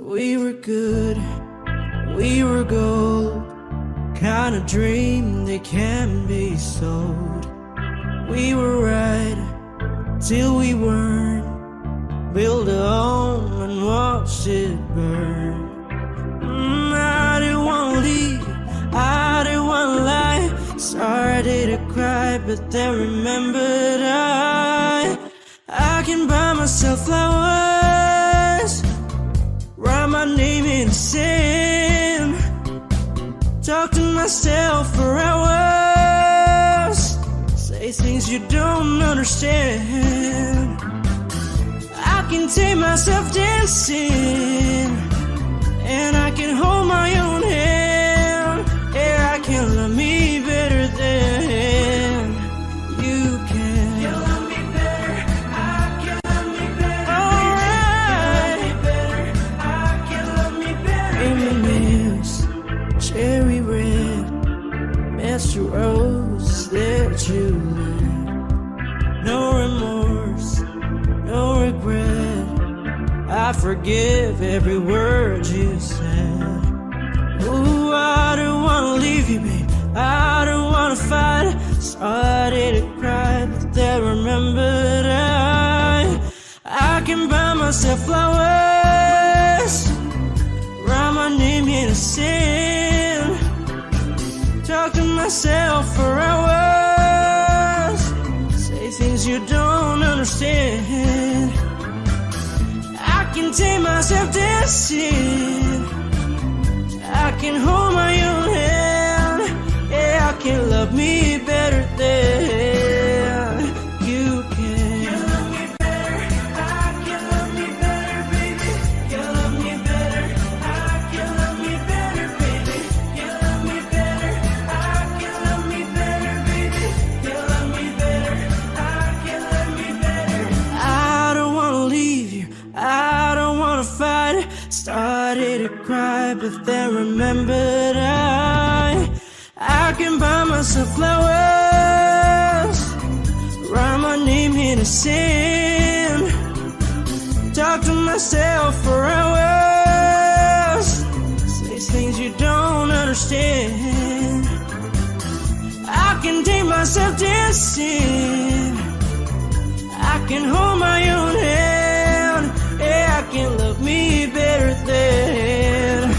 We were good, we were gold, kind of dream that can be sold. We were right till we weren't, build a home and watch it burn. I didn't wanna leave, I didn't wanna lie, started to cry but then remembered I can buy myself flowers, write my name in the sand, talk to myself for hours, say things you don't understand. I can take myself dancing, and I can hold my own hand. Yeah, I can love me better than you can. You love me better, I can love me better. Alright, I can love me better. M&M's, cherry red, Mr. Rose that you lit. No remorse, no regret, I forgive every word you said. Ooh, I don't wanna leave you, babe, I don't wanna fight. Started to cry, but then remembered I can buy myself flowers, write my name in the sand, talk to myself for hours, say things you don't understand. I can take myself dancing, I can hold my own hand. Yeah, I can love me better than you can. You love me better, I can love me better, baby. You love me better, I can love me better, baby. You love me better, I can love me better, baby. You love me better, I can love me better. I don't wanna leave you, I don't wanna fight. Started to cry, but then remembered I can buy myself flowers, write my name in the sand, talk to myself for hours, say things you don't understand. I can take myself dancing, I can hold my own hand. Yeah, I can love me better than,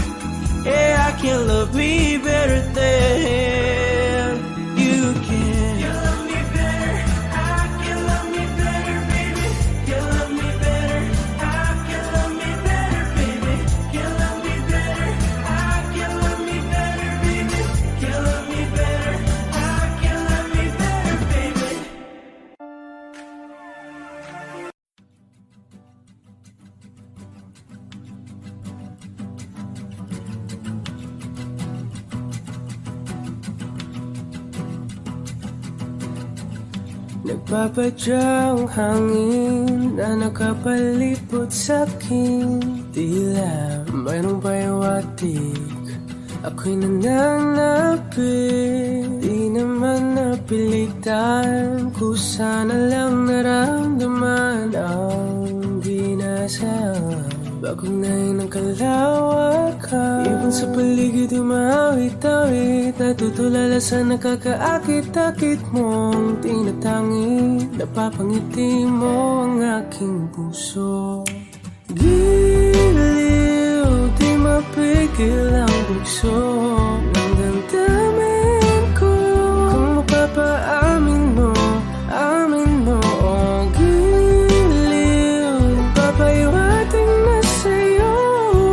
yeah, I can love me better than you can. You love me better, I can love me better, baby. You love me better, I can love me better, baby. You love me better, I can love me better, baby. You love me better, I can love me better, baby. Nagpapadyang hangin na nakapalipot sa'kin, tila mayroong payawatig, ako'y nananapit. Di naman napilitan, kusana lang naramdaman ang ginasam. Bagong nain ng kalawakan, ibon sa paligid umawit-awit, natutulala sa nakakaakit-akit mong tinatangi. Napapangiti mo ang aking puso, giliw, di mapigil ang bugso ng damdamin ko. Kung mapapaamin mo, amin mo, oh, giliw, papayawating na sa'yo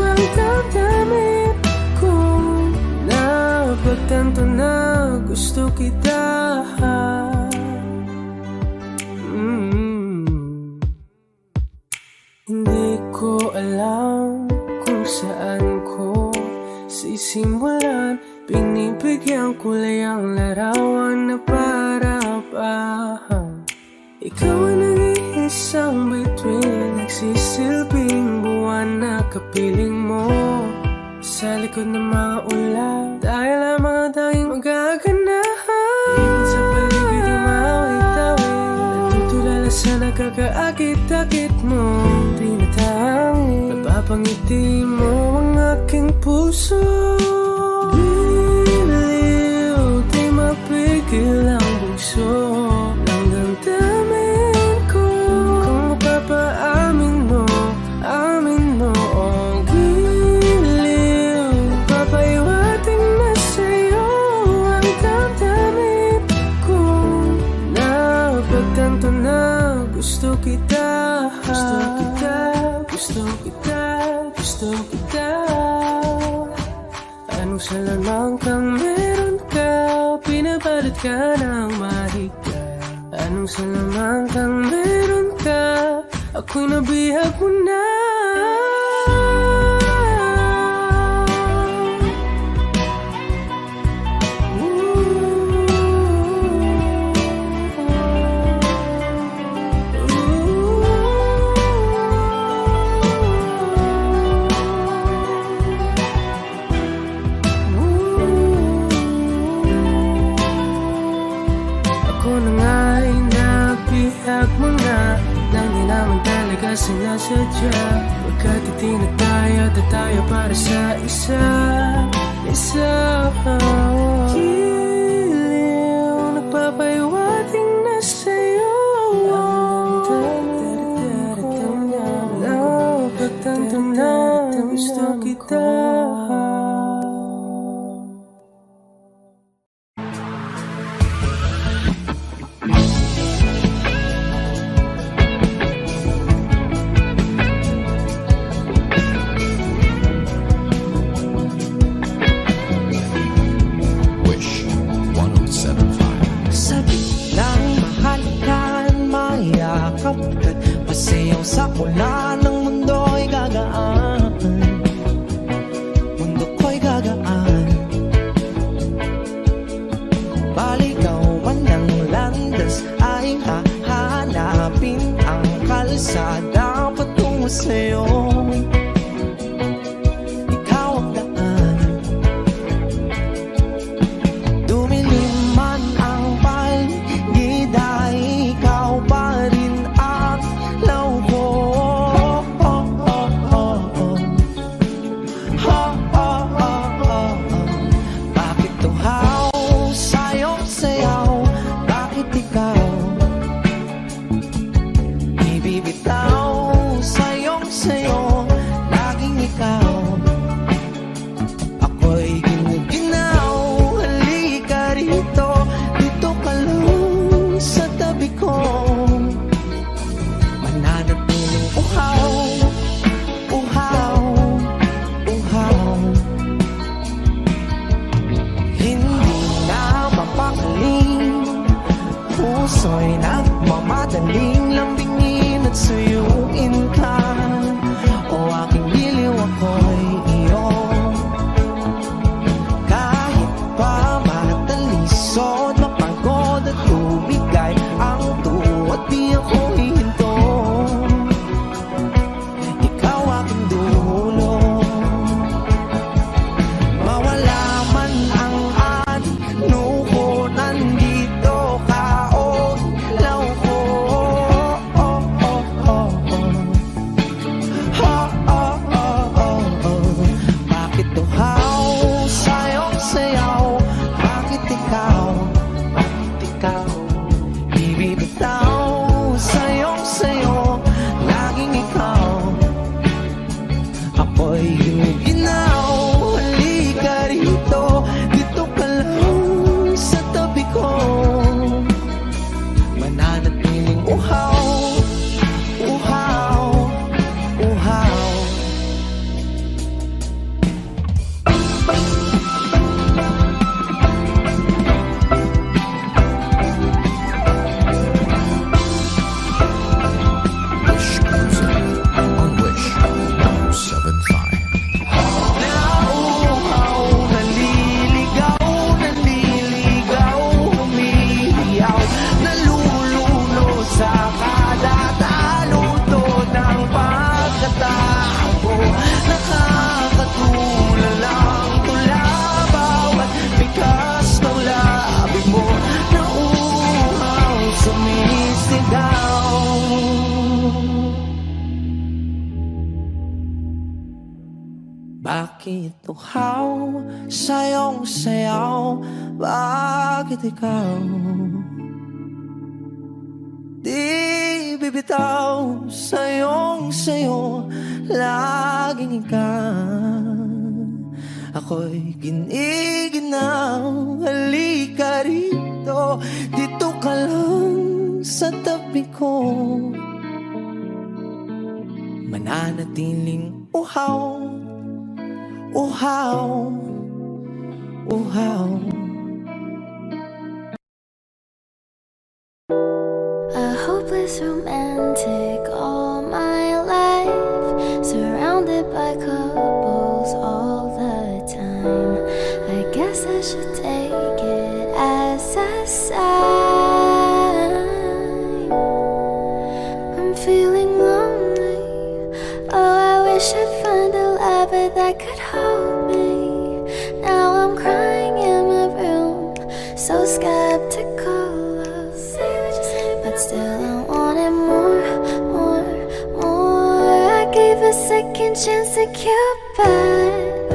ang damdamin ko. Napagtanto na gusto kita. Hindi ko alam kung saan ko sisimulan, binibigyan ko lang ang larawan na para-pahan. Ikaw ang nag-iisang bituin, nagsisilbing buwan na kapiling mo. Sa likod ng mga ulan, tayo lamang ang tanging magaganahan. Ibon sa paligid umawit-awit, natutulala sa nakakaakit-akit mo. Pinatangin, Napangiti mo ang aking puso. Giliw, di mapigil ang bugso ng damdamin ko. Kung mapapaamin mo, amin mo. Oh, giliw, papaiwating na sa'yo ang damdamin ko. Napagtanto na gusto kita. Gusto kita, gusto kita, gusto kita. Anong salamang kang meron ka, pinapalit ka ng mahigpit. Anong salamang kang meron ka, ako'y nabihag mo na. Sinasadya, pagkat itinag tayo at tayo para sa isa. Giliw, nagpapaiwating na sa'yo. Napagtanto na gusto kita. Sa ulan ng mundo'y gagaan, mundo ko'y gagaan. Baligaw man ng landas ay hahanapin ang kalsada patungo sa'yo. Ikaw ang daan, dumilim man ang paligid ay ikaw pa rin ang law ko. Bakit tuhaw sa'yong sayaw? Bakit ikaw ibibitaw sa'yong sayo? Laging ikaw, ako'y ginuginaw. Halika rito, dito ka lang sa tabi ko. Mananatiling uhaw, uhaw, uhaw. Hindi na mapakaling, puso'y nagmamadaling lambingin at suyuin ka. O aking giliw, ako'y iyo. Kahit pa matalisod, mapagod at tumigay ang tuwa, di ako hihinto. Ikaw aking dulo, mawala man ang ano ko, nandito ka o law ko. Bakit tuhaw sa'yong sayaw? Bakit ikaw ibibitaw sa'yong sayo? Laging ikaw, ako'y ginuginaw. Halika rito, dito ka lang sa tabi ko. Mananatiling uhaw, uhaw, uhaw. Wish Music on Wish 107.5. Nauuhaw, naliligaw, naliligaw, humihiyaw, nalululo sa kada taluto ng pagkatao. Nakakatulala ang tula, bawat bigas ng labi mo. Nauuhaw, sumisigaw. Bakit uhaw sa'yong sayaw? Bakit ikaw di bibitaw sa'yong sayo? Laging ikaw, ako'y giniginaw. Halika rito, dito ka lang sa tabi ko. Mananatiling uhaw, uhaw, uhaw. A hopeless romantic all my life, surrounded by couples all the time. I guess I should take it as a sign. I'm feeling lonely. Oh, I wish I'd find a lover that could hold me. Now I'm crying in my room, so skeptical. But still I wanted more, more, more. I gave a second chance to Cupid,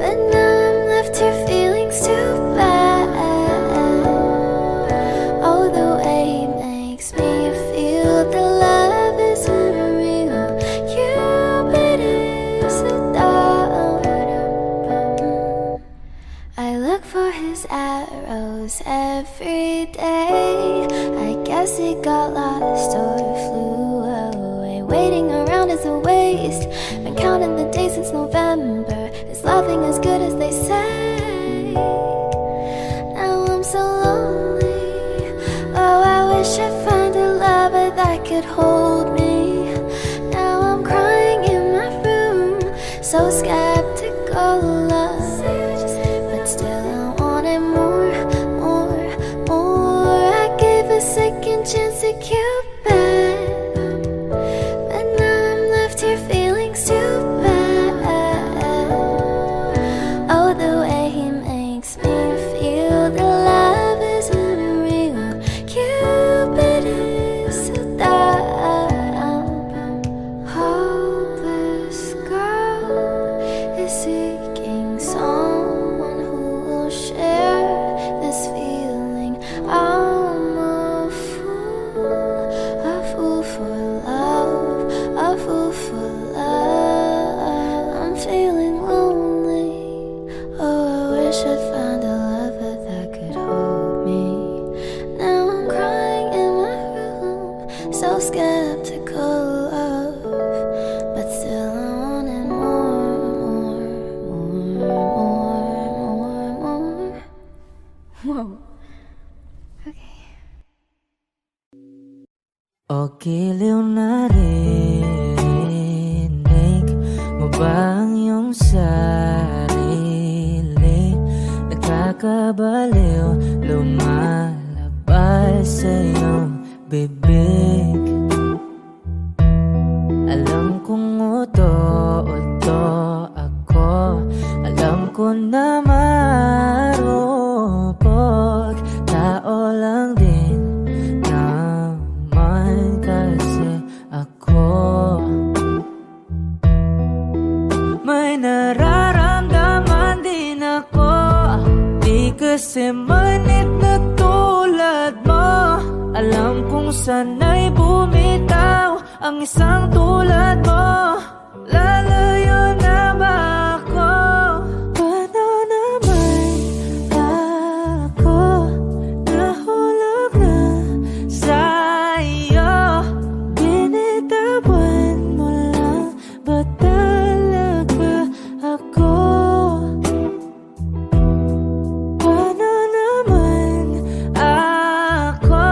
but now I'm left here feeling too bad. Oh, the way he makes me feel the love is unreal. Cupid is so dumb. I look for his arrows every day. I guess he got lost or flew away. Waiting around is a waste. Been counting the days since November. Is loving as good as they say? Now I'm so lonely. Oh, I wish I'd find a lover that could hold me. Now I'm crying in my room, so skeptical of. But still I wanted more, more, more. I gave a second chance to Cupid, but now I'm left here feeling too bad. Oh, the way he makes me feel the love is unreal. Cupid is so dumb. Hopeless girl is seeking someone who will share this feeling. I'm a fool for love, a fool for love. I'm feeling lonely. Oh, I wish I'd found a lover that could hold me. Now I'm crying in my room, so skeptical of, but still I wanted more, more, more, more, more. Whoa. Okay. O giliw na rinig mo ba ang iyong sarili? Nakakabaliw, lumalabas sa iyong bibig. Alam kong uto-uto ako, alam ko na marupok. Tao lang din naman kasi ako. May nararamdaman din ako, di kasi manit na tulad mo. Alam kong sana'y bumitaw ang isang tulad mo. Lalayo na ba ako? Paano naman ako nahulog na sa'yo? Binitawan mo lang ba talaga ako? Paano naman ako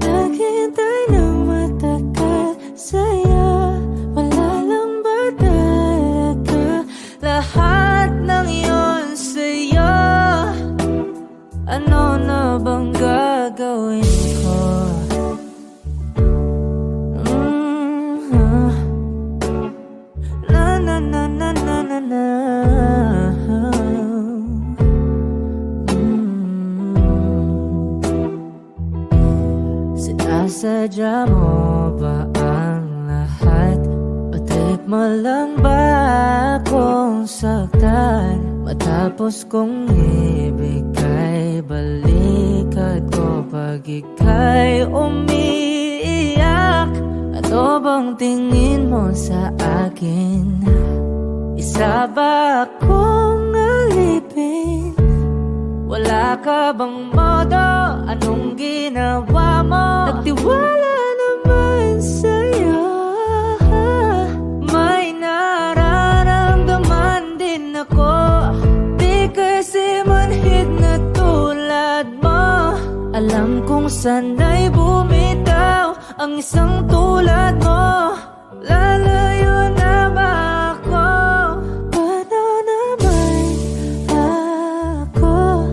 naghintay ng matagal sa'yo? Wala lang ba talaga lahat ng yun sa'yo? Ano na bang gagawin ko? Na na na na na na na. Sinasadya mo ba ang lahat? O trip mo lang ba ako? akong saktan, matapos kong ibigay, balikat ko pag ika'y umiiyak. Ano bang tingin mo sa akin? Isa ba akong alipin? Wala ka bang modo? Anong ginawa mo? Nagtiwala naman sa'yo. May nararamdaman din ako. Di kasi manhid na tulad mo. Alam kong sana'y bumitaw ang isang tulad mo. Lalayo na ba ako? Paano naman ako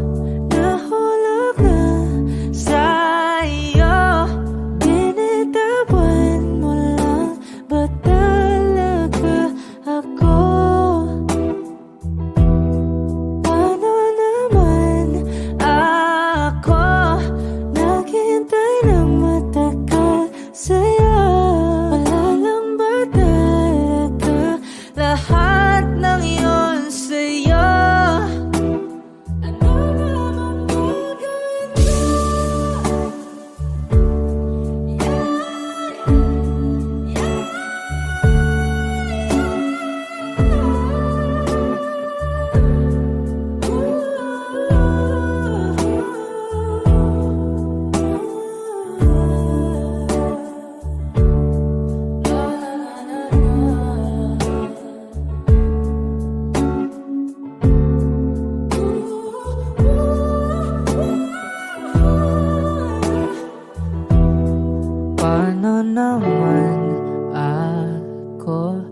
nahulog na sa'yo? Binitawan mo lang ba talaga ako? Paano naman ako naghintay ng matagal sa'yo? Wala lang ba talaga lahat ng iyon sa'yo? Ano naman gagawin mo? Paano naman ako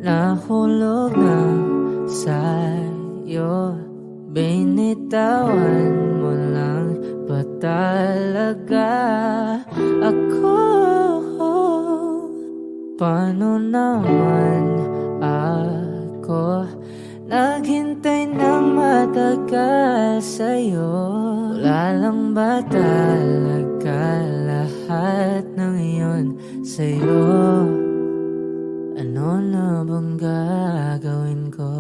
nahulog na sa'yo? Binitawan mo lang ba talaga ako? Paano naman ako naghintay ng matagal sa'yo? Wala lang ba talaga lahat ng iyon sa'yo? Ano na bang gagawin ko?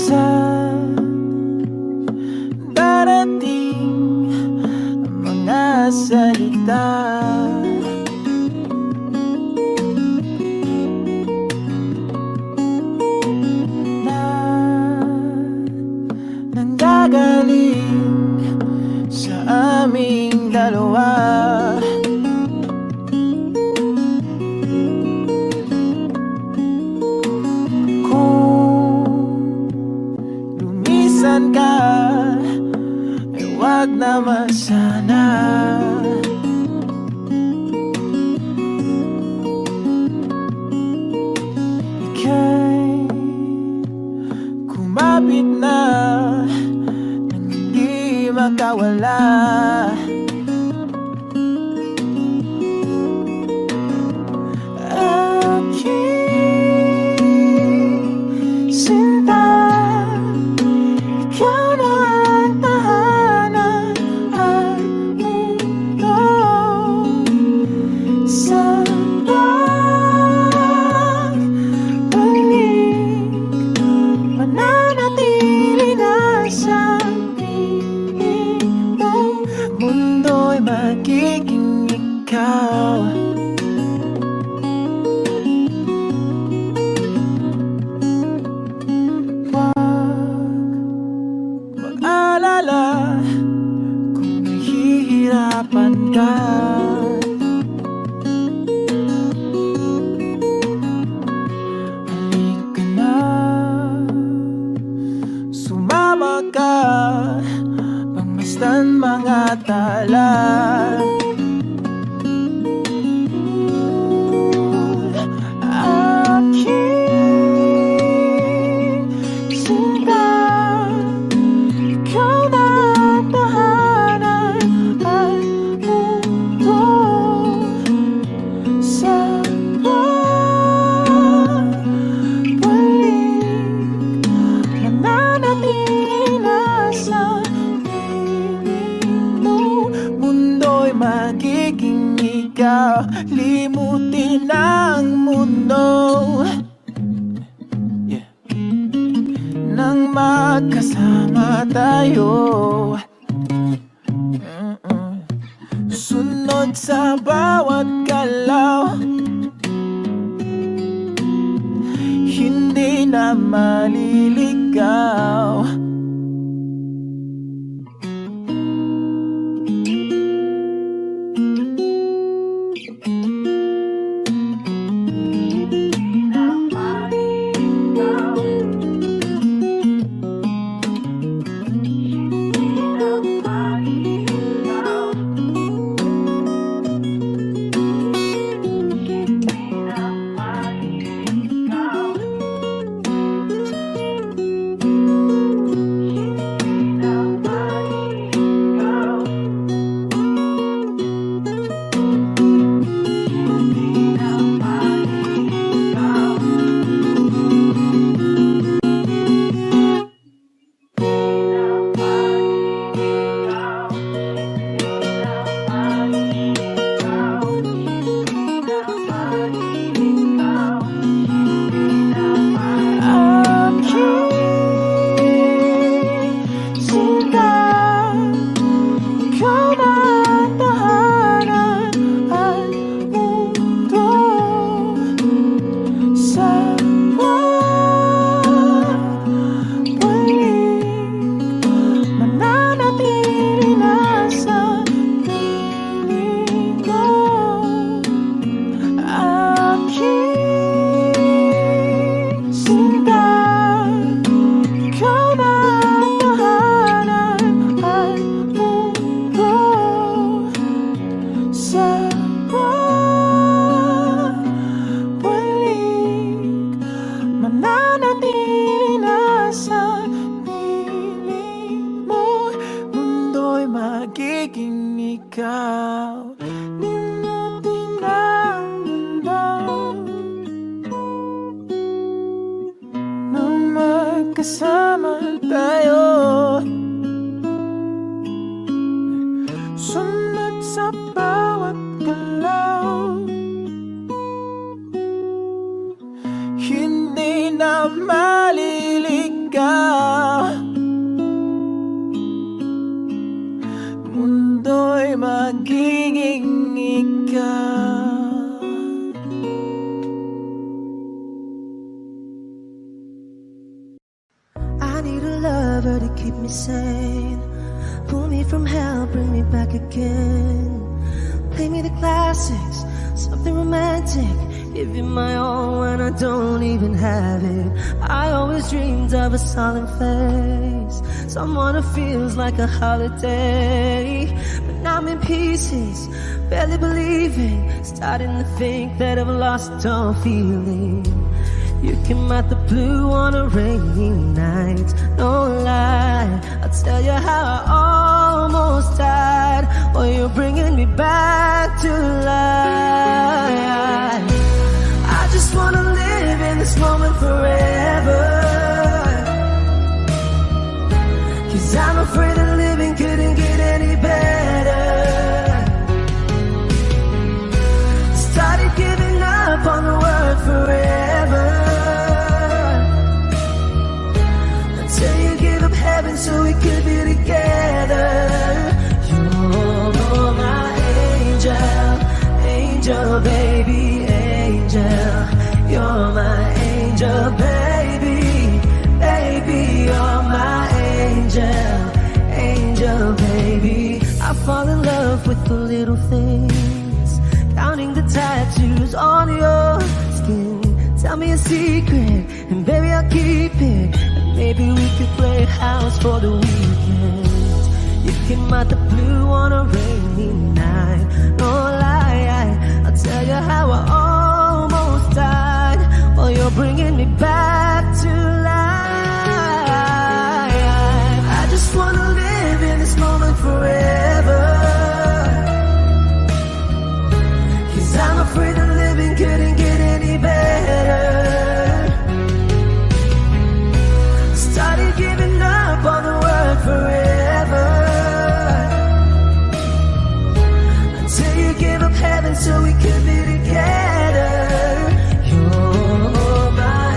Sa darating mga salita, na nanggagaling sa aming dalawa. Lumisan ka, ay wag naman sana. Ika'y kumapit na nang hindi makawala. Aking sinta, ikaw na ang tahanan at mundo. Sa pagbalik, mananatili magkasama tayo. Sunod sa bawat galaw, hindi na maliligaw. Magiging ikaw, di mo tinamdaman na magkasama tayo. Sunod sa bawat galaw, hindi na maliligaw. Mundo'y magiging ikaw. I need a lover to keep me sane, pull me from hell, bring me back again. Play me the classics, something romantic, give you my all when I don't even have it. I always dreamed of a solemn face, someone who feels like a holiday. But now I'm in pieces, barely believing, starting to think that I've lost all feeling. You came out the blue on a rainy night, no lie, I'll tell you how I almost died, while you're bringing me back to life. I just wanna live in this moment forever, 'cause I'm afraid that living couldn't get any better. Started giving up on the word forever, until you give up heaven so we could be together. You're my angel, angel baby, angel. You're my angel baby, baby. You're my angel, angel baby. I fall in love with the little things, counting the tattoos on your skin. Tell me a secret, and baby I'll keep it. And maybe we could play house for the weekend. You came out the blue on a rainy night, no lie, I'll tell you how I almost died, while you're bringing me back to life. I just wanna live in this moment forever, 'cause I'm afraid that living couldn't get any better. Started giving up on the word forever, until you give up heaven so we could be together. You're my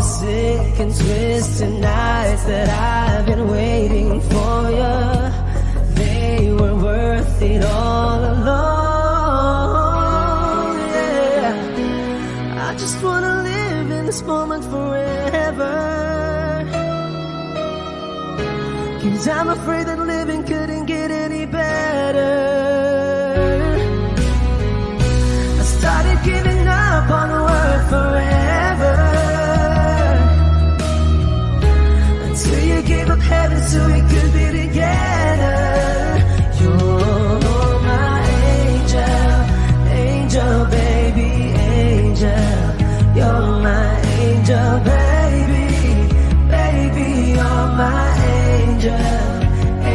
sick and twisted nights that I've been waiting for you. They were worth it all along. Yeah, I just wanna live in this moment forever. 'Cause I'm afraid that living couldn't get any better. I started giving up on the word forever, until you gave up heaven so we could be together. You're my angel, angel baby, angel. You're my angel baby, baby, you're my angel,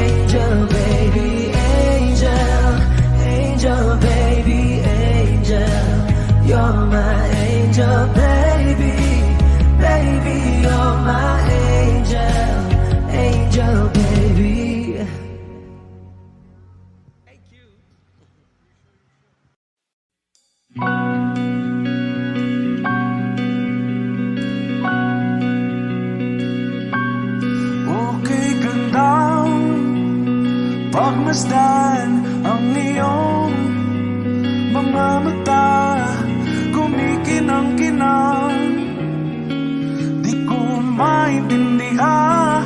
angel baby, angel, angel baby, angel. You're my angel baby, baby, you're my angel, angel baby. Okay ka lang pagmasdan ang iyong mga mata, kumikinang-kinang. Di ko maintindihan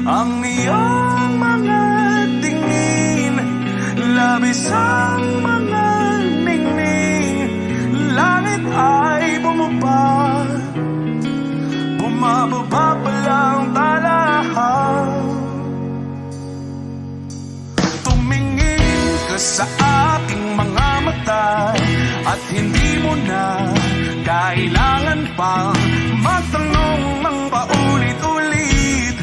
ang iyong mga tingin, labis ang mga ningning. Langit ay bumaba, bumababa pa lang talahan. Tumingin ka sa aking mga mata, at hindi mo na kailangan pang magtanong ng paulit-ulit.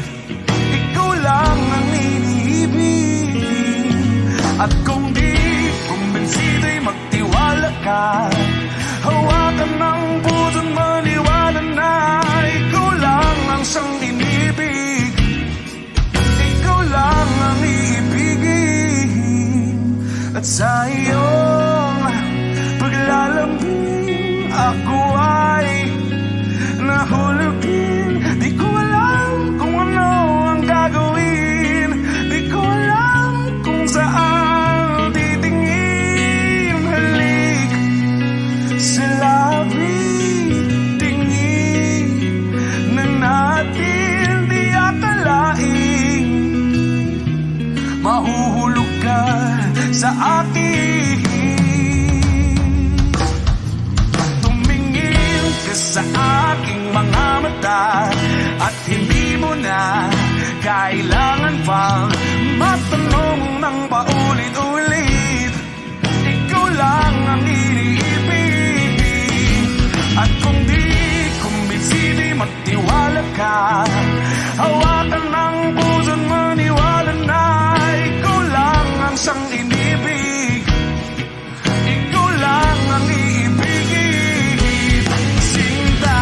Ikaw lang ang iniibig, at kung di kumbinsido'y magtiwala ka. Hawakan ng puso't maniwala na ikaw lang ang siyang inibig. Ikaw lang ang iibigin, at sa iyong paglalambing ako ay nahulugin. Di ko alam kung ano ang gagawin, di ko alam kung saan titingin. Halik sa labi, tingin na natin di akalain. Mahuhulog ka sa akin. Tumingin ka sa aking mga mata, at hindi mo na kailangan pang magtanong ng paulit-ulit. Ikaw lang ang iniibig, at kung di kumbinsido'y magtiwala ka. Hawakan ng puso't maniwala na ikaw lang ang siyang inibig. Ikaw lang ang iibigin, Sinta.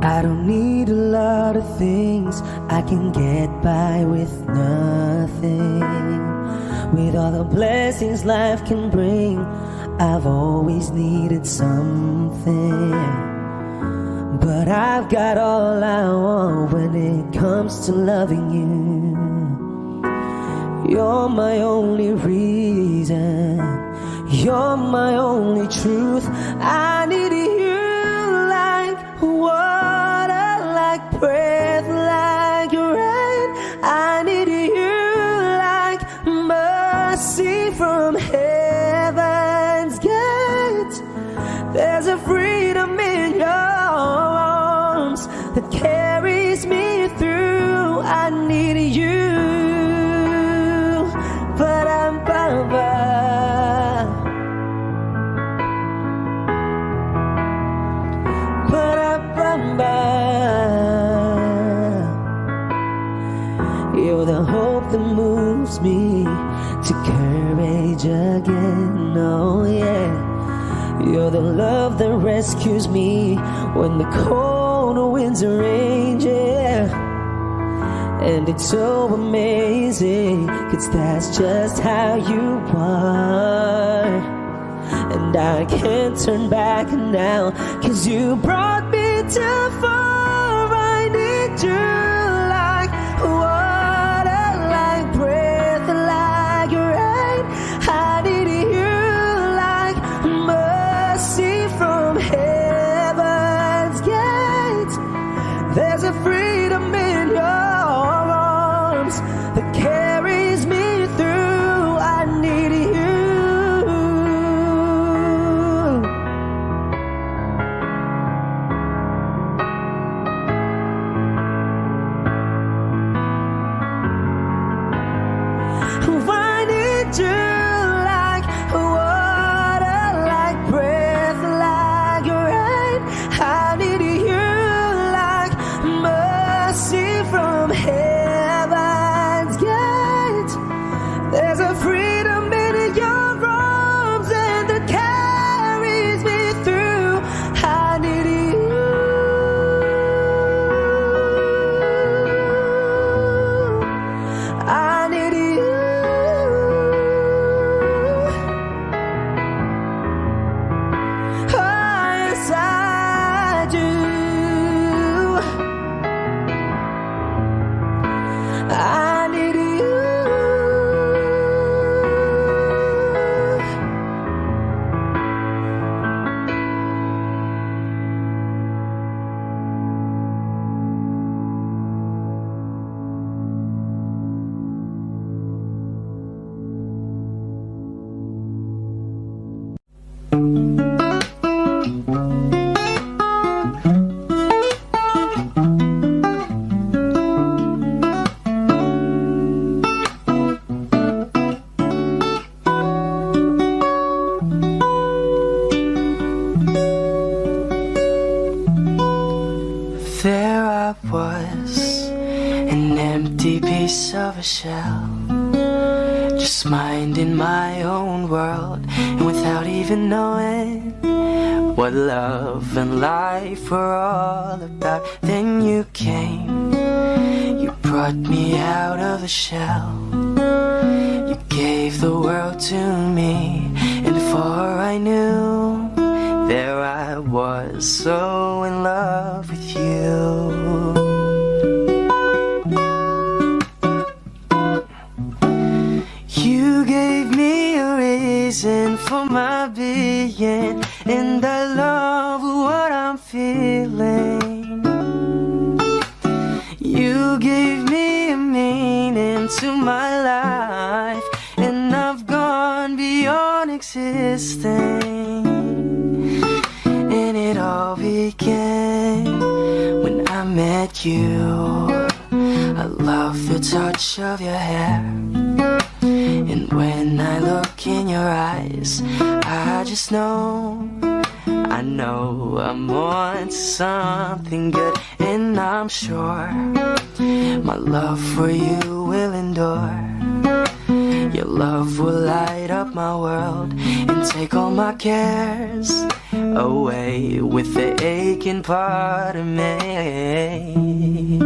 I don't need a lot of things, I can get by with nothing. With all the blessings life can bring, I've always needed something. But I've got all I want when it comes to loving you. You're my only reason, you're my only truth. I need you like water, like breath, like rain. I need you like mercy from heaven's gate. There's a freedom in your arms that carries me through. I need you. Ba-dum-ba-ba. You're the hope that moves me to courage again, oh yeah. You're the love that rescues me when the cold winds are raging. And it's so amazing, 'cause that's just how you are. And I can't turn back now, 'cause you brought me too far. I need you like water, like breath, like rain. I need you like mercy from heaven's gate. There's a freedom in your arms that carries me through. I need you. I need you like water, like breath, like rain. I need you like mercy from heaven's gate. There's a freedom in your arms and that carries me through. I need you. I need you. Oh, yes, I do. I need you. There I was, an empty piece of a shell, just minding my own world, and without even knowing what love and life were all about. Then you came, you brought me out of the shell, you gave the world to me, and before I knew, there I was, so in love with you. You gave me a reason for my being, and I love what I'm feeling. You gave me a meaning to my life, and I've gone beyond existing. And it all began when I met you. I love the touch of your hair, and when I look in your eyes, I just know, I know I'm on to something good. And I'm sure my love for you will endure. Your love will light up my world and take all my cares away with the aching part of me.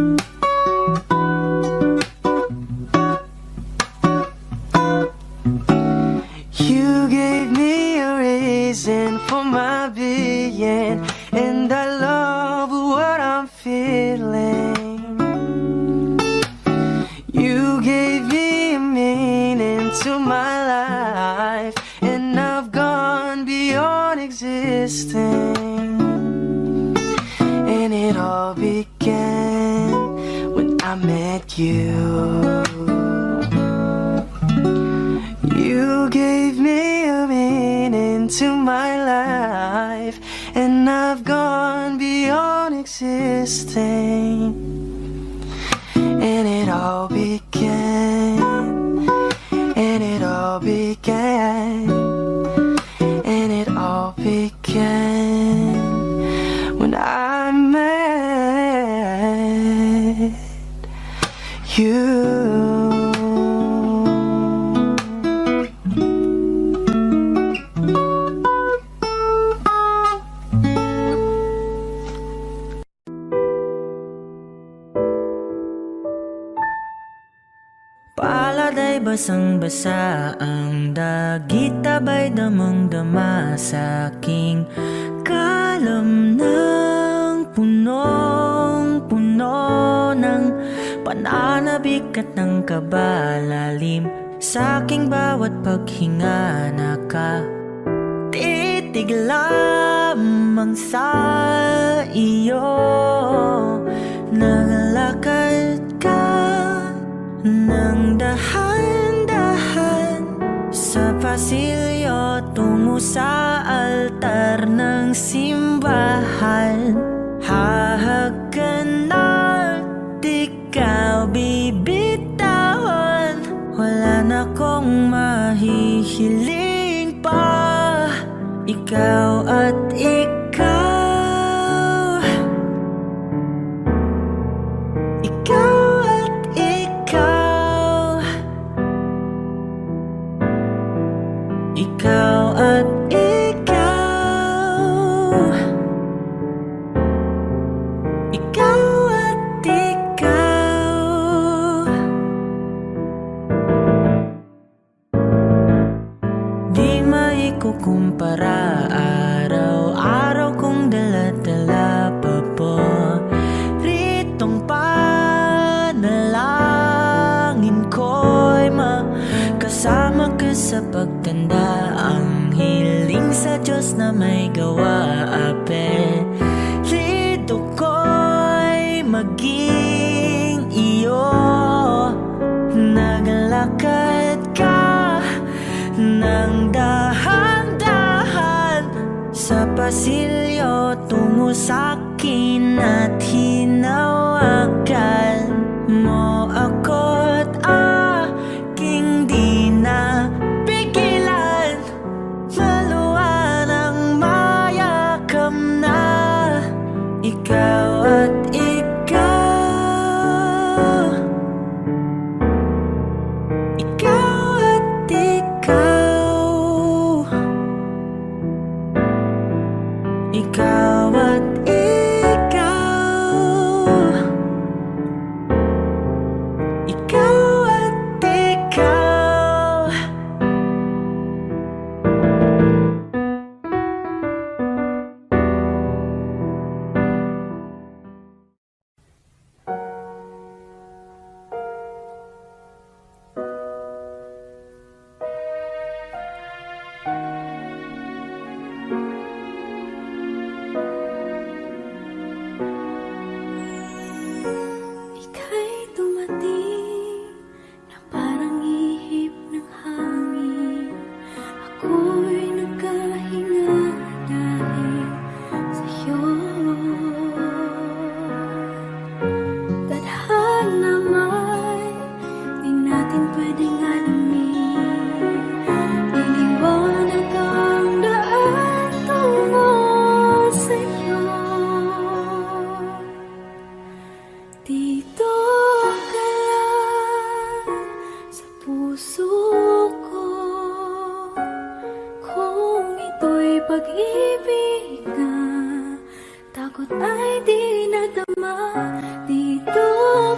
You gave me a reason for my being, and I love what I'm feeling. You gave me a meaning to my life, and I've gone beyond existing. And it all began when I met you. You gave me a meaning to my life, and I've gone beyond existing. And it all began, and it all began, and it all began when I met you. Palad ay basang-basa ang dagit, abay damang-dama sa aking kalam ng punong-puno ng pananabik at ng kabalalim. Sa aking bawat paghinga nakatitig lamang sa iyo. Naglakad ka nang dahan-dahan sa pasilyo tungo sa altar ng simbahan. Hahagan at ikaw bibitawan, wala na kong mahihiling pa. Ikaw at ikaw, ikaw at ikaw, ikaw at ikaw, ikaw at ikaw. Di maikukumpara, araw-araw kong dala-dala pa po ritong panalangin ko'y makasama ka sa pagtanda. Ang hiling sa Diyos na may gawa, apelyido ko'y maging iyo. Naglakad ka nang dahan-dahan sa pasilyo tungo sa'kin at hinawakan mo ako't aking di na pigilan. Maluwan ang mayakam na ikaw at ikaw, ikaw at ikaw, ikaw at ikaw, ikaw at ikaw. kaibigan, takot ay di nadama. Dito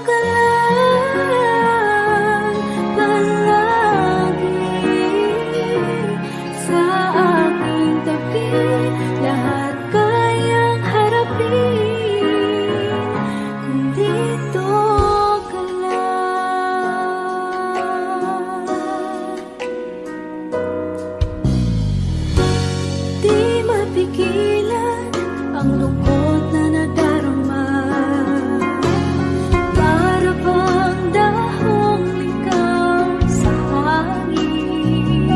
ka lang palagi sa aking tabi. Lahat kayang harapin kung dito ka lang. Di mapigilan ang lungkot na nadarama. Para bang dahong ikaw sa hangin.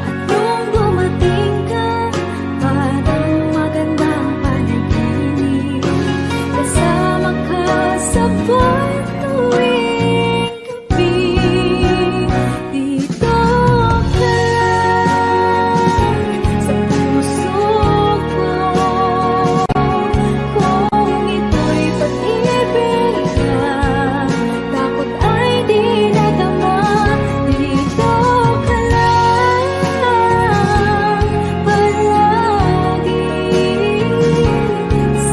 At nung dumating ka, parang magandang panaginip. Kasama ka sa buwan tuwing gabi. Dito ka lang sa puso ko. Kung ito'y pag-ibig na, takot ay di nadama. Dito ka lang palagi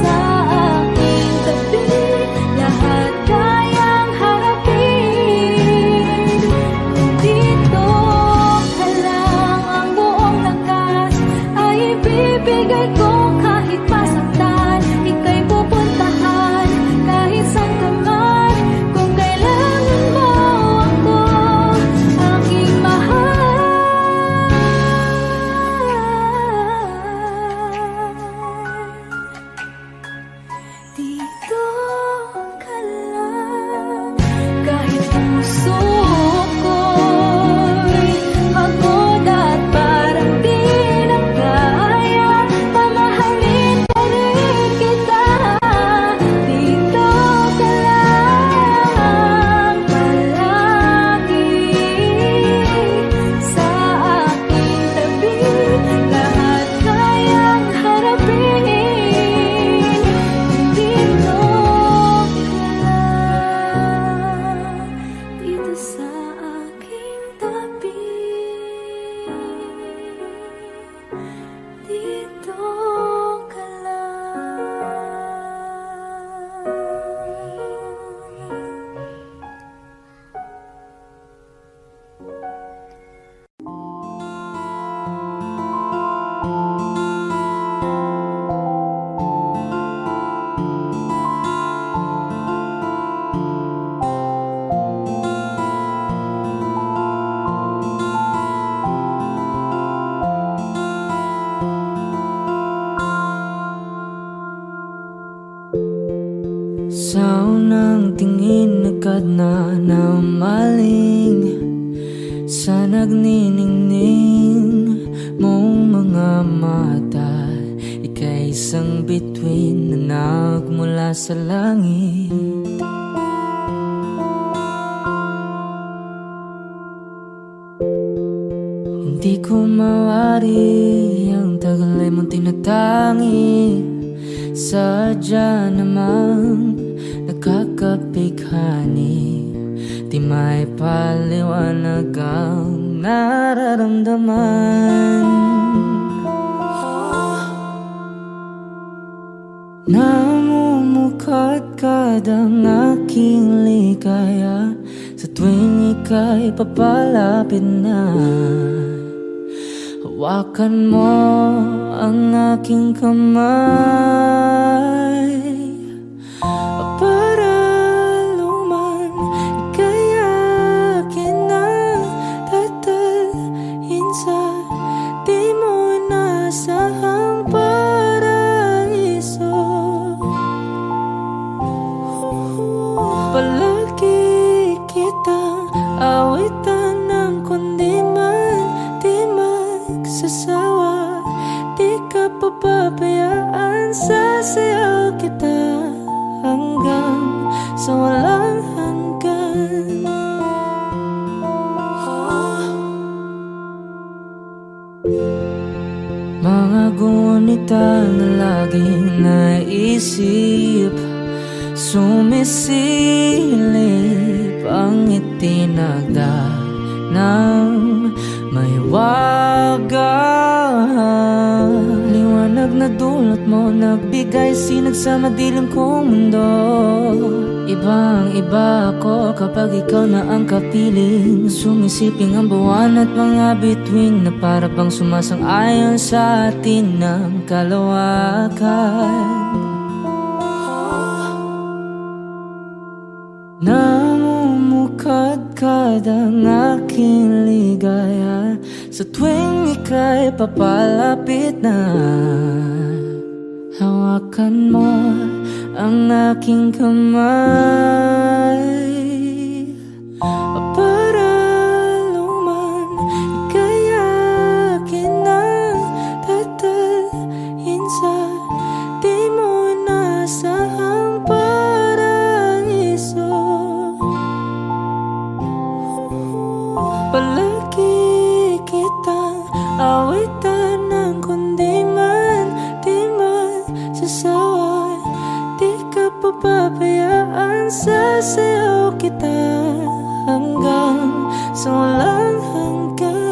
sa aking tabi. Lahat kayang harapin kung dito ka lang. Ang buong lakas ay ibibigay ko kahit masaktan. Ika'y pupuntahan kahit saan ka man. Kung kailangan mo ako, aking mahal. Dito ka lang kahit puso ko'y pagod at parang di na kaya. Mamahalin pa rin kita. Dito ka lang palagi sa aking tabi. Lahat kayang harapin dito ka lang. Dito sa aking tabi. Dito ka lang. Sa unang tingin agad na namaling sa nagniningning mong mga mata. Ika'y isang bituin na nagmula sa langit. Hindi ko mawari ang tagal ay mong tinatangi. Sadya namang nakakapighani. Di may paliwanag ang nararamdaman. Namumukadkad ang aking ligaya sa tuwing ika'y papalapit na. Hawakan mo ang aking kamay para luman ika'y akin na tatalhin sa di mo inasahang paraiso. Palagi kitang awitan ng kundi man di magsasawa. Di ka papabayaan, sasayaw kita hanggang sa walang hanggan. Mga gunita na laging naisip, sumisilip ang itinagda ng may wagas. nadulot mo, nagbigay sinag sa madilim kong mundo. Ibang iba ako kapag ikaw na ang kapiling. Sumisiping ang buwan at mga bituin na para bang sumasang-ayon sa atin ng kalawakan. Namumukadkad ang aking ligaya sa tuwing ika'y papalapit na. Hawakan mo ang aking kamay para luman ika'y akin ang tatalhin sa di mo inasahang paraiso. Palagi kitang awitan ng kundi man di masasawa. Di ka papabayaan, sasayaw kita hanggang sa walang hanggan.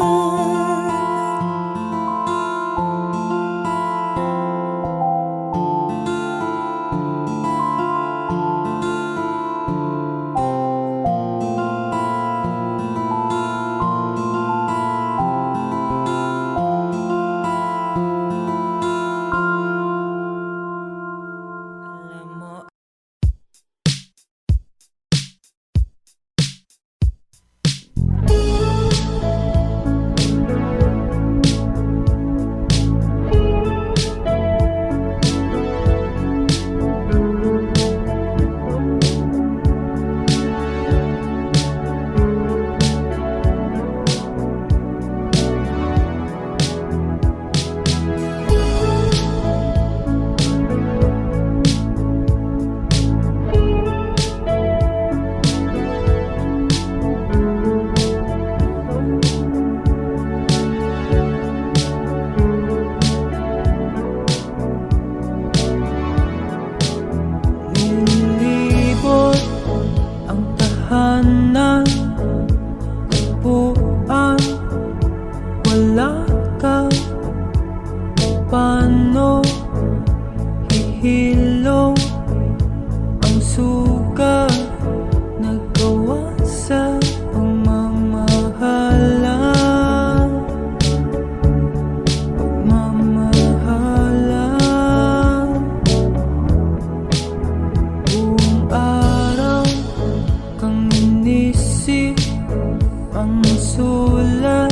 Nilibot ang tahanan, buwan, wala ka. Paano hihilong ang suga nagawa sa pagmamahalan? Buong araw kang inisip, ang sulat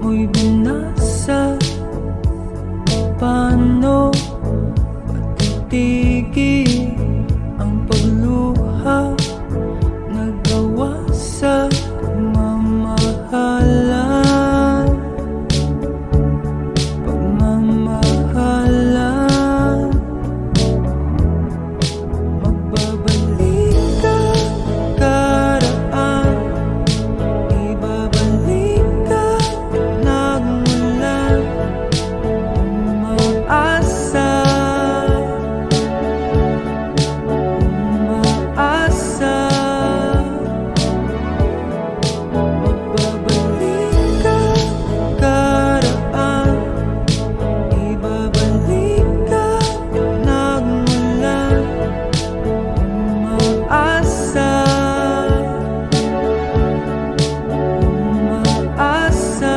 mo'y binasa. Paano patitigil ang pagluha nagawa sa pagmamahalan? Magbabalik ka karaan, ibabalik ka nagmula. Umaasa, umaasa. Magbabalik ka karaan, ibabalik ka nagmula. Umaasa, umaasa.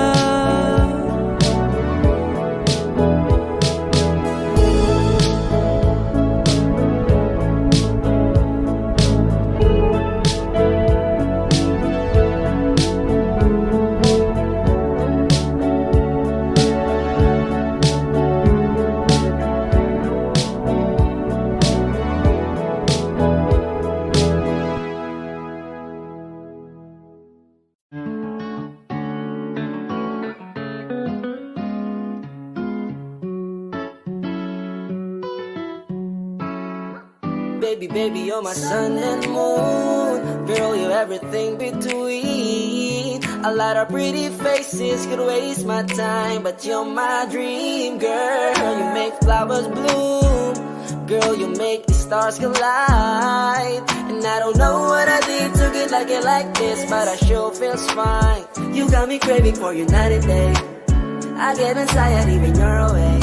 Baby, baby, you're my sun and moon. Girl, you're everything between. A lot of pretty faces could waste my time, but you're my dream, girl. You make flowers bloom. Girl, you make the stars collide. And I don't know what I did to get like this, but I sure feels fine. You got me craving for you night and day. I get anxiety when you're away.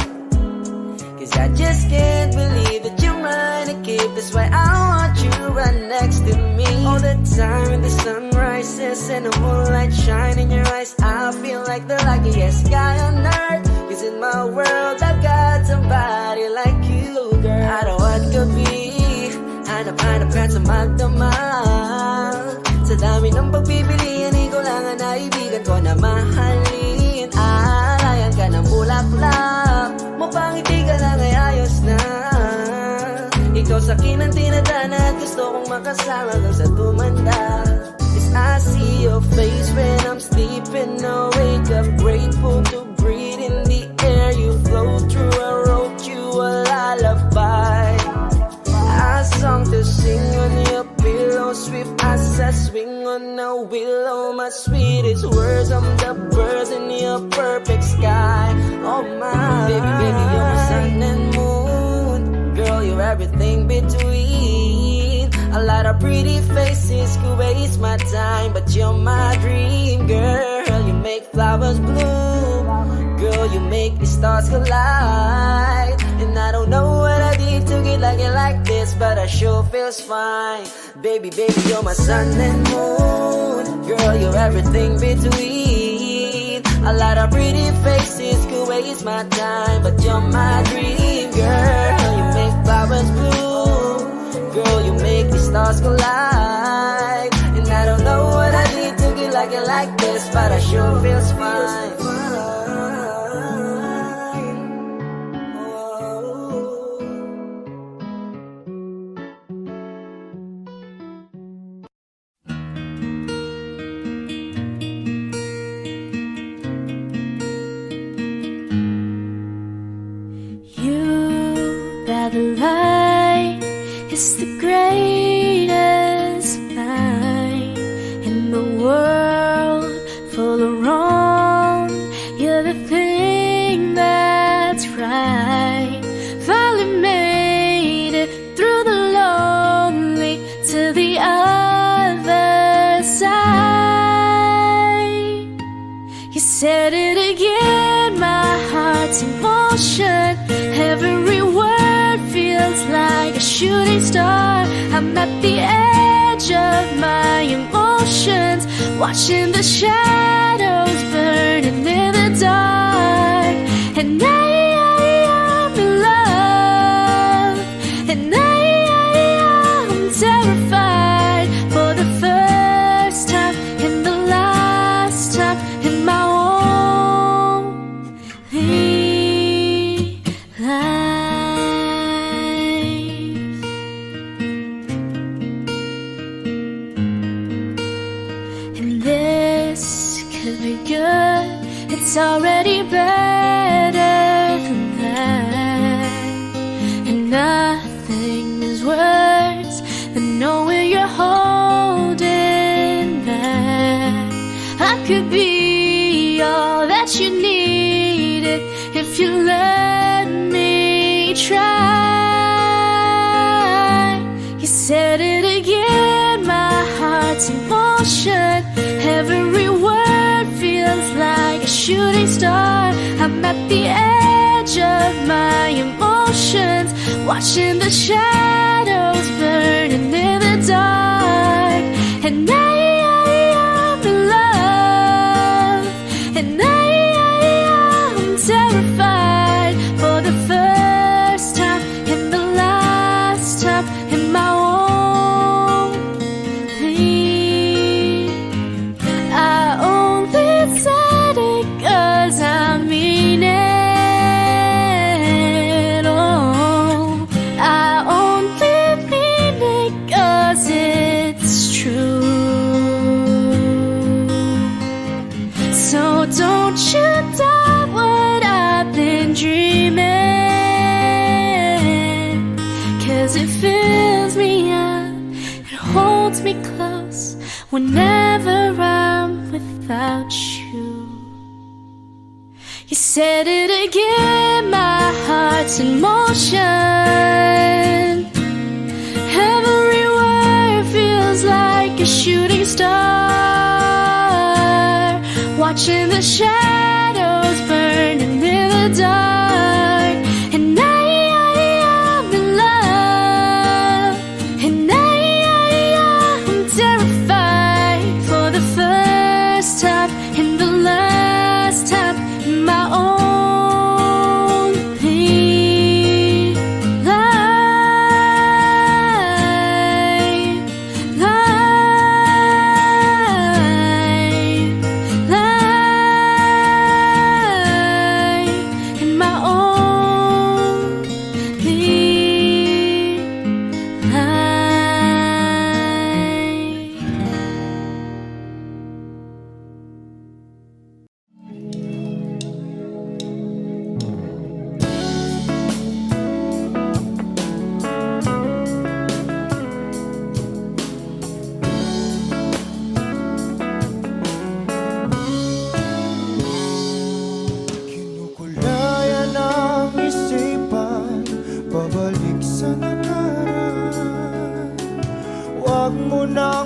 I just can't believe that you're mine to keep. That's why I want you right next to me. All the time when the sun rises and the moonlight shine in your eyes, I feel like the luckiest guy on earth. 'Cause in my world I got somebody like you, girl. I don't want to be hanap-hanap ka sa magdamag. Sa dami ng pagpipilian, ikaw lang ang naibigan ko na mahalin. Alayan ka ng bulaklak, mapangiti ka lang ay ayos na. Ikaw sa akin ang tinadana at gusto kong makasama kang sa tumanda. 'Cause I see your face when I'm sleeping. I wake up grateful to breathe in the air you flow through. I wrote you a lullaby, a song to sing on your pillow, swift as a swing on a willow. My sweetest words, I'm the birds in your perfect sky. Oh my, baby, baby, you're my sun and moon. Girl, you're everything between. A lot of pretty faces could waste my time, but you're my dream, girl. You make flowers bloom. Girl, you make the stars collide. And I don't know what I did to get like it like this, but I sure feels fine. Baby, baby, you're my sun and moon. Girl, you're everything between. A lot of pretty faces could waste my time, but you're my dream, girl. You make flowers bloom. Girl, you make the stars collide. And I don't know what I did to get like it like this, but I sure feels fine. The light is the greatest light in the world full of wrong. You're the thing that's right. Finally made it through the lonely to the other side. You said it again, my heart's in motion. Every word feels like a shooting star. I'm at the edge of my emotions, watching the shadows burning in the dark. And I'm in love, and I'm terrified for the first time and the last time in my it's already better than that. And nothing is worse than knowing you're holding back. I could be all that you needed if you let me try. You said it again, my heart's in motion. Every word feels like a shooting star. I'm at the edge of my emotions, watching the shadows burning in the dark. And I'm in love, and I'm terrified for the first time and the last time in my own dream. I only said it 'cause I mean it. Oh, I only mean it 'cause it's true. So don't you doubt what I've been dreaming, 'cause it fills me up, it holds me close whenever I'm without you. You said it again, my heart's in motion. Every word feels like a shooting star, watching the shadows burning in the dark. And I'm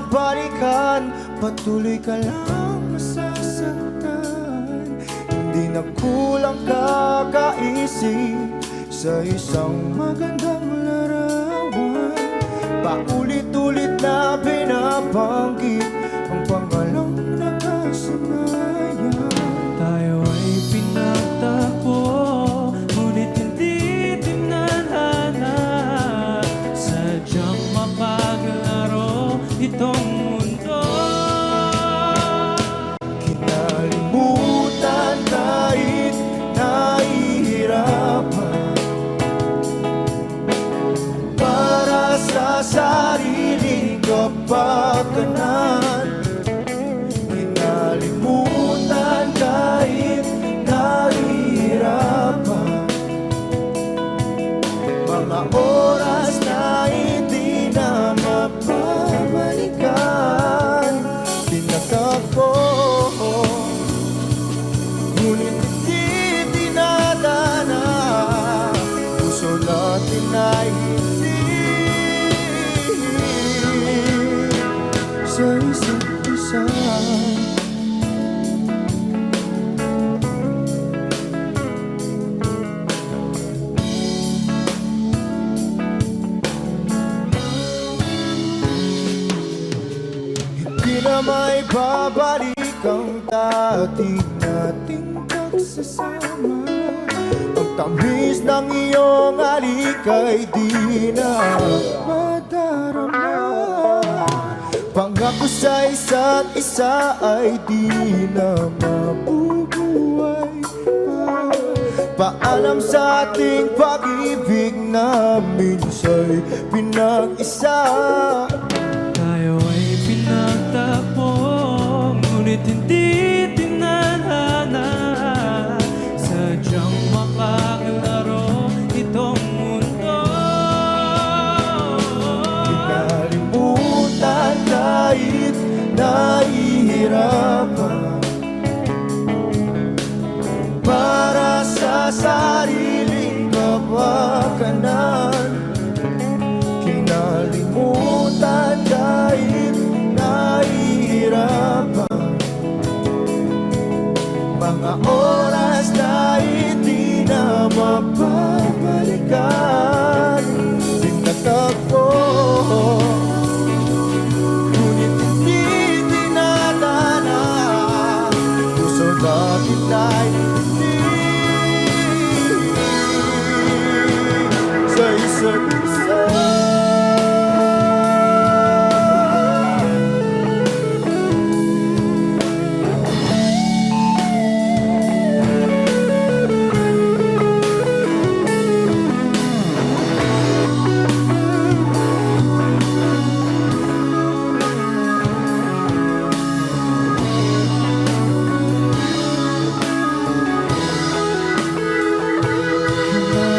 mabalikan, patuloy ka lang masasaktan. Hindi na kulang kakaisip sa isang magandang larawan. Paulit-ulit na binabanggit ang pangalang nakasanayan. Tayo ay pinagtagpo, ngunit hindi tinadhana. Sadyang mapaglaro itong mundo. Kinalimutan kahit nahihirapan, para sa sariling kapakanan. Kinalimutan kahit nahihirapan, mga oras na hindi na mapabalikan. Pinagtagpo, ngunit hindi dinadana. Puso natin ay hindi sa isa't isa. Hindi na may babalik ang dati nating pagsasama. Ang tamis ng iyong halik ay di na madarama. Pangako sa isa't isa ay di na mabubuhay pa. Paalam sa ating pag-ibig na minsa'y pinag-isa. Tayo ay pinagtagpo, ngunit hindi tinadhana. Sadyang mapaglaro itong mundo. Kinalimutan kahit nahihirapan, para sa sariling kapakanan. Kinalimutan kahit nahihirapan, mga oras na hindi na mapabalikan. Pinagtagpo, ngunit hindi dinadana. Puso natin ay hindi sa isa't isa.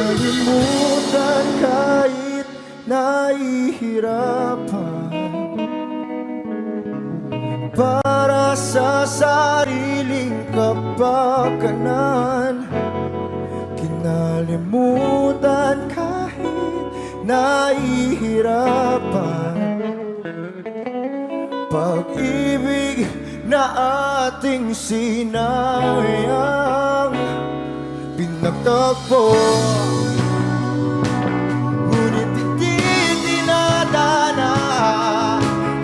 Kinalimutan kahit nahihirapan, para sa sariling kapakanan. Kinalimutan kahit nahihirapan, pag-ibig na ating sinayang. Pinagtagpo, ngunit hindi dinadana.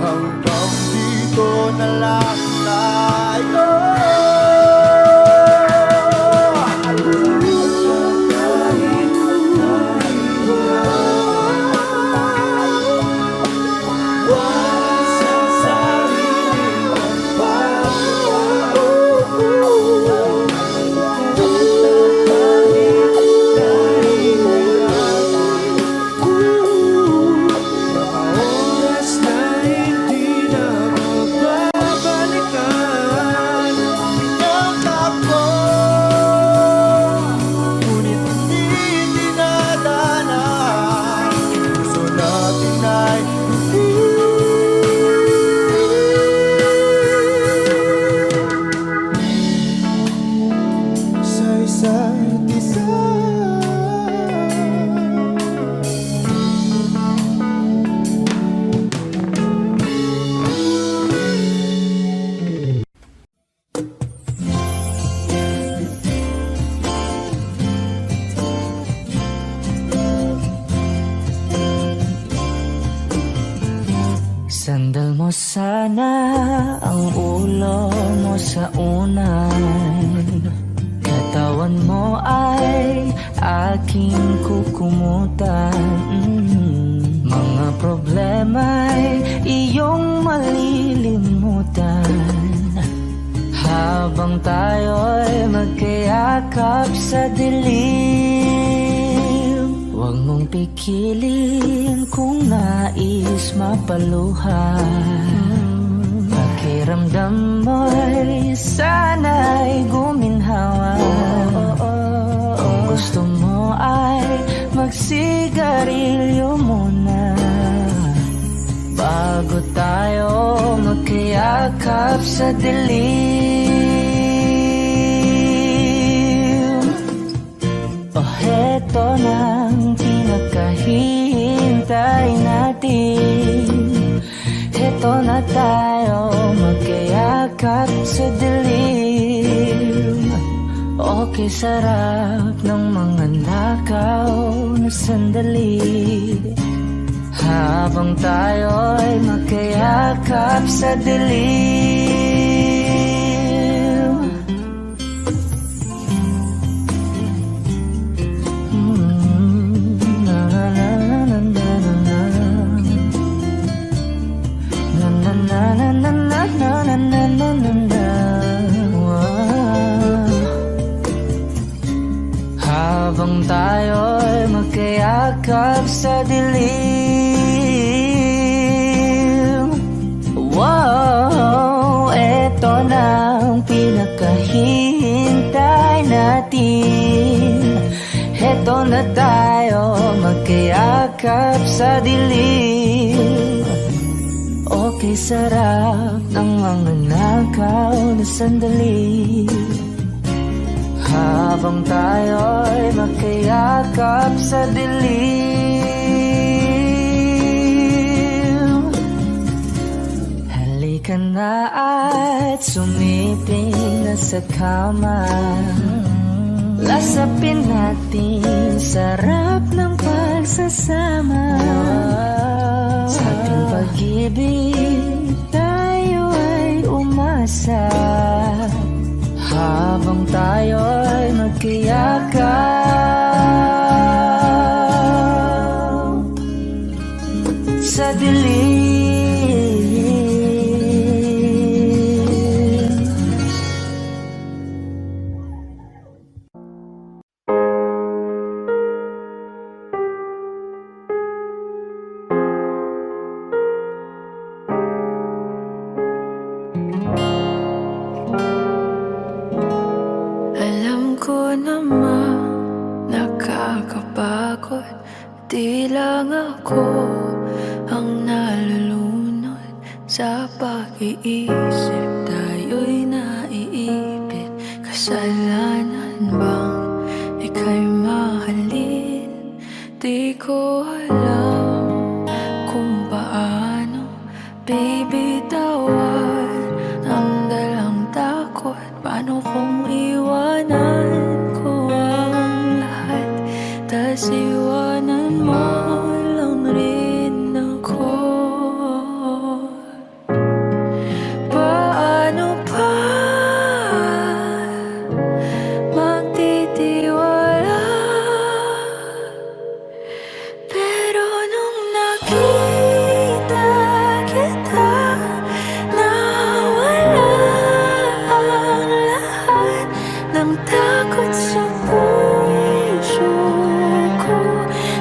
Hanggang dito na lang tayo. Kahit sana ang ulo mo sa unan, katawan mo ay aking kukumutan. Mga problema'y iyong malilimutan habang tayo'y magkayakap sa dilim. Huwag mong pikilin kung nais mapaluhan. Pakiramdam mo'y sana'y guminhawa. Kung gusto mo ay magsigarilyo muna bago tayo magkayakap sa dilim. Heto nang pinakahihintay natin. Heto na tayo magkayakap sa dilim. Okay, sarap ng mga nakaw na sandali habang tayo'y magkayakap sa dilim. Na na na na na na na na na na na na na na na. Habang tayo'y magkayakap sa dilim. Wow, eto na ang pinakahihintay natin. Eto na tayo magkayakap sa dilim. Okay, sarap ng mga nakaw na sandali habang tayo'y magkayakap sa dilim. Halika na at sumiping na sa kama. Lasapin natin sarap ng pagsasama. Sa ating pag-ibig tayo ay umasa habang tayo'y magkayakap sa dilim. Alam ko naman nakakapagod, di lang ako ang nalulunod sa pag-iisip. Tayo'y naiipit, kasalanan bang ika'y mahalin? Di ko alam kung paano bibitawan ang dalang takot. Paano kung iwanan ko ang lahat, tas iwanan mo lang rin ako? Paano pa magtitiwala? Pero nung nakita kita, nawala ang lahat ng takot sa puso ko.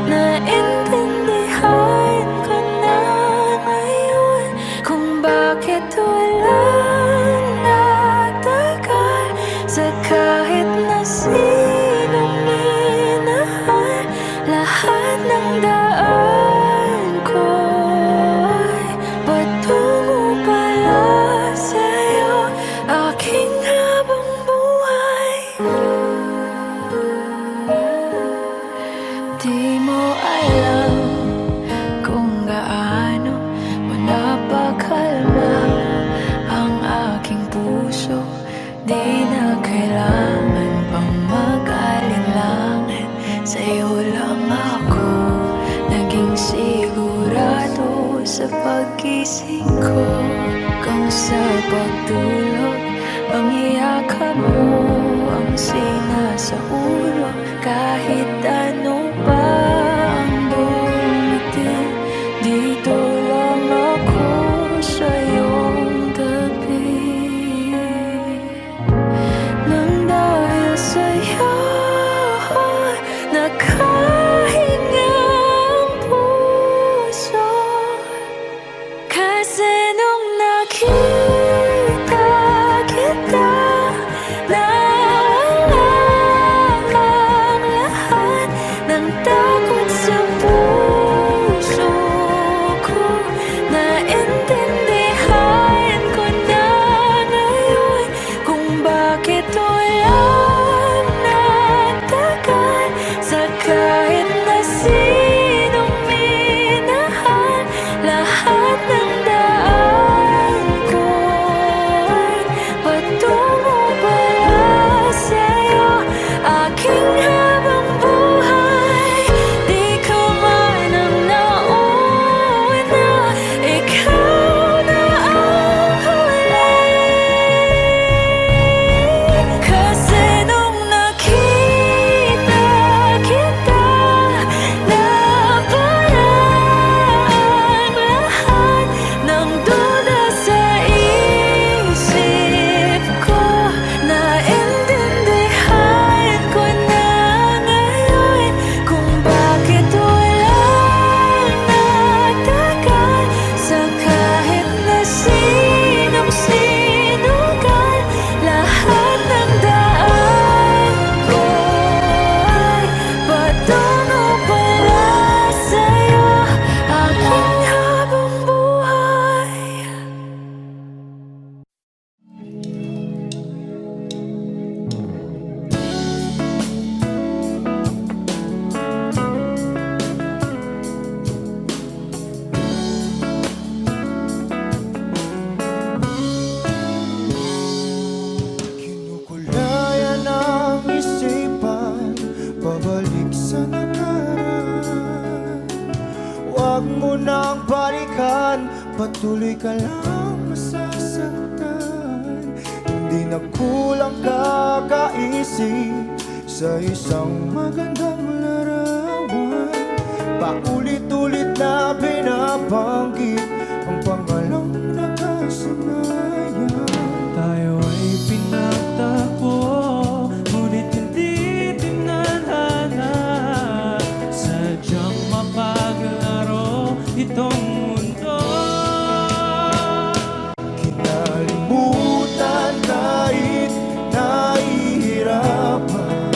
Naintindihan ko na ngayon kung bakit walang natagal sa kahit na sinong minahal. Lahat ng daan ko ay patungo pala sa'yo, aking habang buhay. Di mo alam kung gaano mo napakalma ang aking puso. Di na kailangan pang mag-alinlangan, sa'yo lang ako naging sigurado sa sa pagkising ko, kung sa pagtulog, ang iyakap mo ang sinasa ulo. Kahit ano pa ang dumating, dito lang ako sa iyong tabi. Nang dahil sa'yo nakahinga ang puso, kasi nung nakita kita, nawala ang lahat ng takot sa puso ko. Naintindihan ko na ngayon kung bakit walang nagtagal sa kahit na sinong minahal. Lahat ng daan ko ay patungo pala sa'yo, aking habang buhay. Di ka man ang nauna, ikaw na ang huli. Kasi nung nakita kita, naparaan lahat ng duda sa isip ko. Naintindihan ko na ngayon kung bakit walang nagtagal sa kahit na sinong sinugal. Lahat ng daan ko ay patungo pala sa'yo, aking habang buhay. Kinukulayan ang isipan, pabalik sa nakaraan. Huwag mo nang balikan, patuloy ka lang masasaktan. Hindi na kulang kakaisip sa isang magandang larawan. Paulit-ulit na binabanggit ang pangalang nakasanayan. Tayo ay pinagtagpo, ngunit hindi tinadhana. Sadyang mapaglaro itong mundo. Kinalimutan kahit nahihirapan,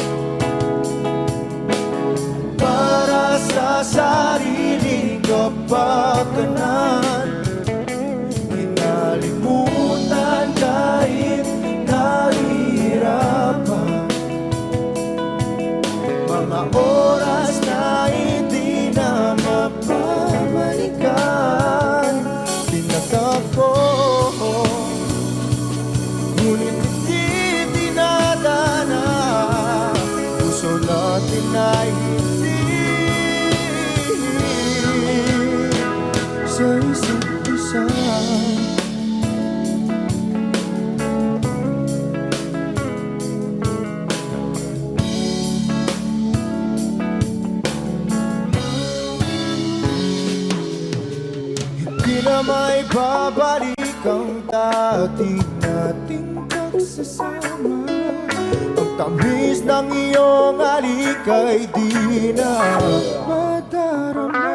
para sa sariling kapakanan. Kinalimutan kahit nahihirapan, mga oras na hindi na mapabalikan. Pinagkako, ngunit hindi dinadana. Puso natin ay hindi sa isa't isa. Hindi na may babalik ang dati nating pagsasama. Ang tamis ng iyong halik ay di na madarama.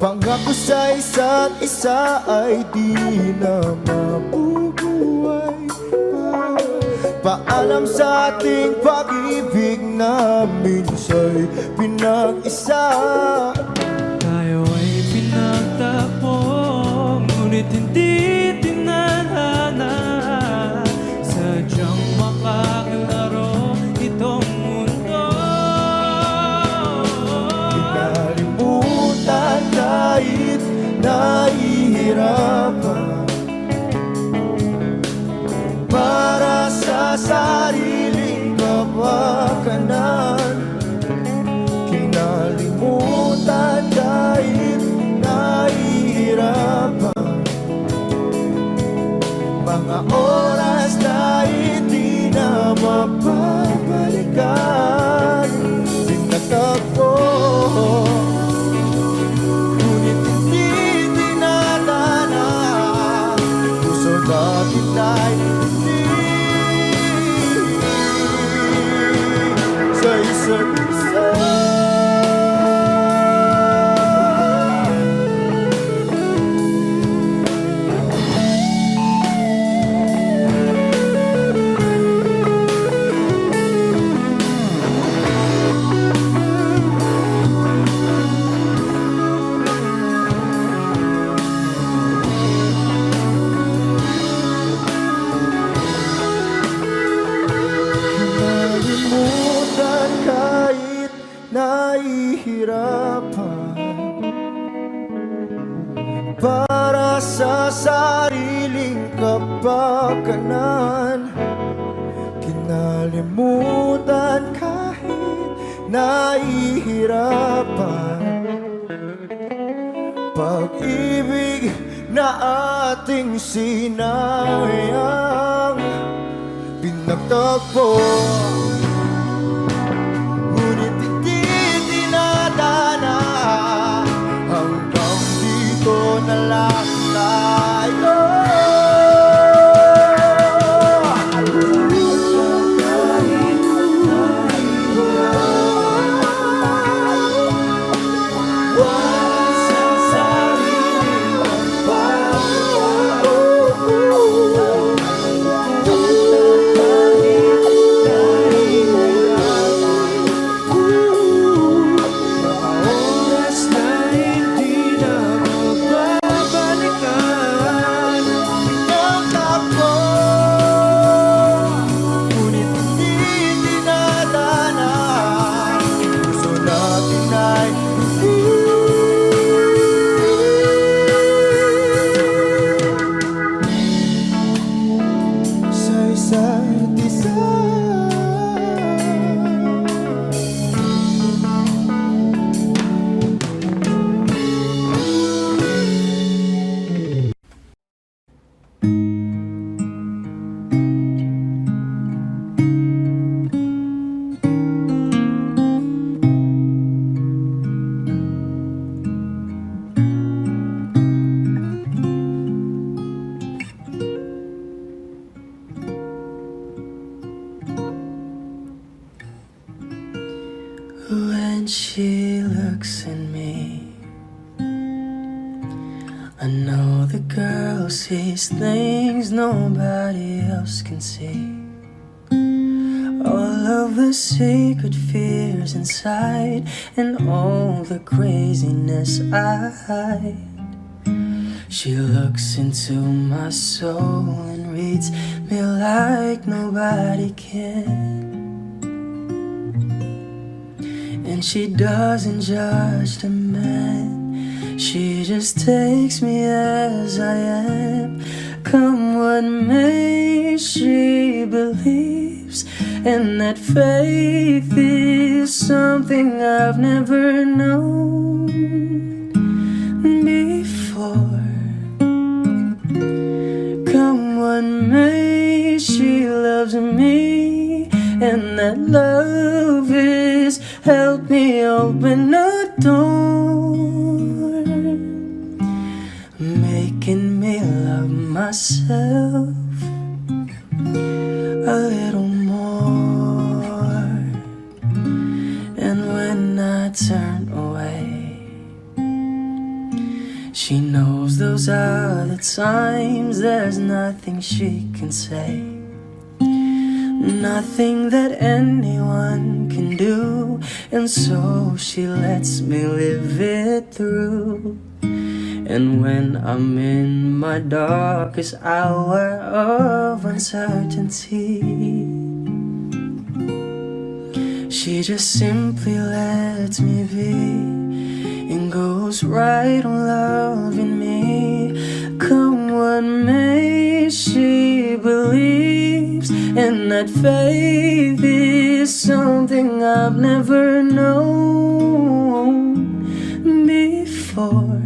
Pangako sa isa't isa ay di na mabubuhay pa. Paalam sa ating pag-ibig na minsa'y pinag-isa. Tayo ay pinagtagpo, ngunit hindi tinadhana. Sadyang makaglaro itong mundo. Kinalimutan kahit nahihirapan, para sa sariling kapakanan. Kinalimutan mapabalikan. Tinatagpo, ngunit hindi dinadana. Puso natin ay hindi sa isa't isa. Nalimutan kahit nahihirapan para sa sariling kapakanan. Kinalimutan kahit nahihirapan pag-ibig na ating sinayang. Pinagtagpo, ngunit hindi dinadana. Hanggang dito na lang tayo. When she looks at me, I know the girl sees things nobody else can see. All of the secret fears inside and all the craziness I hide. She looks into my soul and reads me like nobody can. And she doesn't judge the man, she just takes me as I am. Come what may, she believes, and that faith is something I've never known before. Come what may, she loves me, and that love is help me open a door, making me love myself a little more. And when I turn away, she knows those are the times there's nothing she can say, nothing that anyone can do, and so she lets me live it through. And when I'm in my darkest hour of uncertainty, she just simply lets me be and goes right on loving me. Come what may, she believes, and that faith is something I've never known before.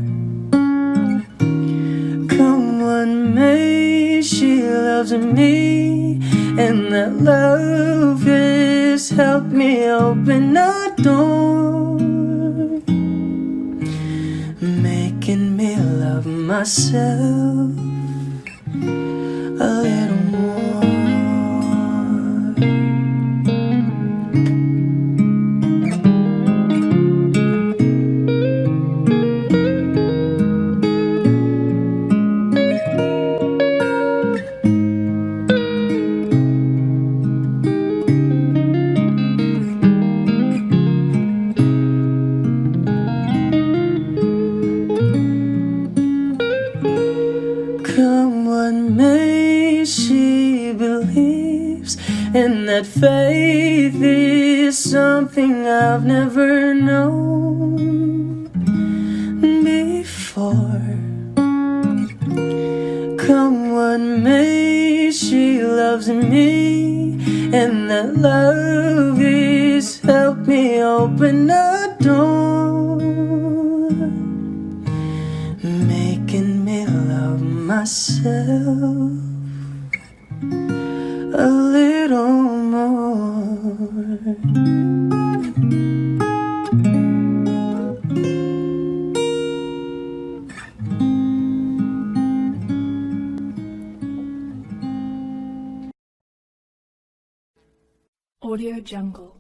Come what may, she loves me, and that love has helped me open a door, making me love myself a little more. Come what may, she believes, and that faith is something I've never known before. Come what may, she loves me, and that love has helped me open a door, making me love myself a little more. Audio Jungle.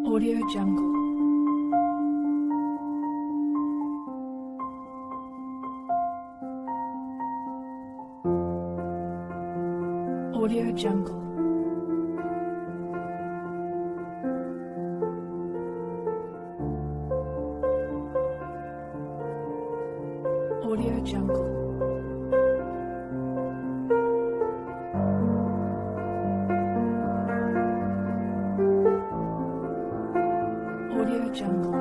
Audio Jungle. Audio Jungle. Audio Jungle. Audio Jungle.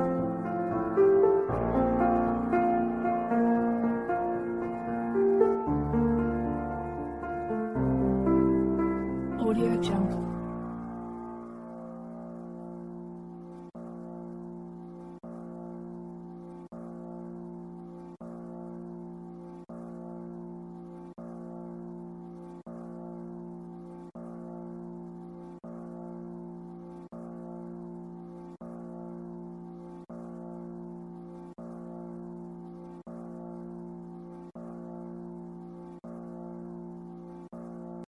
Audio Jungle.